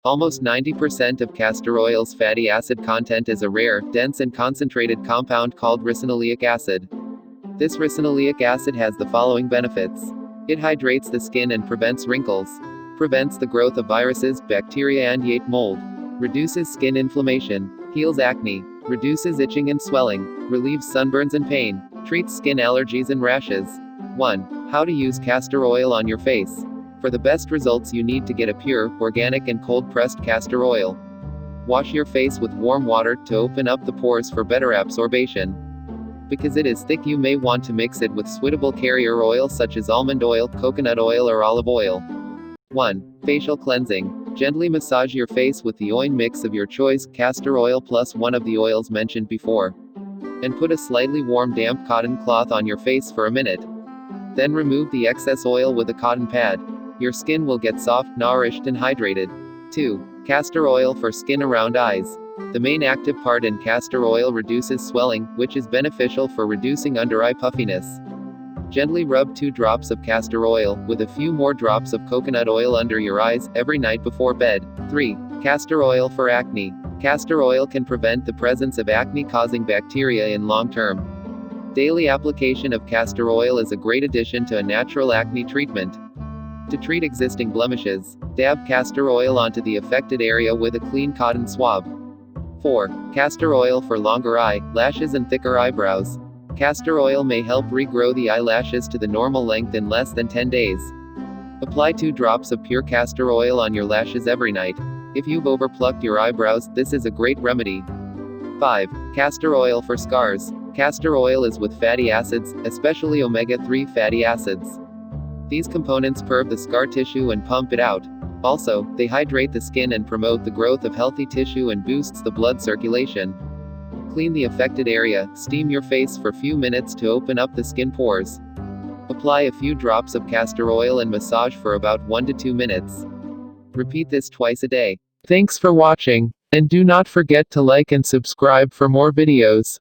Almost 90% of castor oil's fatty acid content is a rare, dense and concentrated compound called ricinoleic acid. This ricinoleic acid has the following benefits. It hydrates the skin and prevents wrinkles. Prevents the growth of viruses, bacteria and yeat mold. Reduces skin inflammation. Heals acne. Reduces itching and swelling. Relieves sunburns and pain. Treats skin allergies and rashes. 1. How to use castor oil on your face. For the best results you need to get a pure, organic and cold-pressed castor oil. Wash your face with warm water to open up the pores for better absorption. Because it is thick, you may want to mix it with suitable carrier oil such as almond oil, coconut oil or olive oil. 1. Facial cleansing. Gently massage your face with the oil mix of your choice, castor oil plus one of the oils mentioned before. And put a slightly warm damp cotton cloth on your face for a minute. Then remove the excess oil with a cotton pad. Your skin will get soft, nourished and hydrated. 2. Castor oil for skin around eyes. The main active part in castor oil reduces swelling, which is beneficial for reducing under-eye puffiness. Gently rub 2 drops of castor oil, with a few more drops of coconut oil under your eyes, every night before bed. 3. Castor oil for acne. Castor oil can prevent the presence of acne-causing bacteria in long term. Daily application of castor oil is a great addition to a natural acne treatment. To treat existing blemishes, dab castor oil onto the affected area with a clean cotton swab. 4. Castor oil for longer eyelashes and thicker eyebrows. Castor oil may help regrow the eyelashes to the normal length in less than 10 days. Apply 2 drops of pure castor oil on your lashes every night. If you've overplucked your eyebrows, this is a great remedy. 5. Castor oil for scars. Castor oil is with fatty acids, especially omega-3 fatty acids. These components purge the scar tissue and pump it out. Also, they hydrate the skin and promote the growth of healthy tissue and boosts the blood circulation. Clean the affected area, steam your face for a few minutes to open up the skin pores. Apply a few drops of castor oil and massage for about 1 to 2 minutes. Repeat this twice a day. Thanks for watching, and do not forget to like and subscribe for more videos.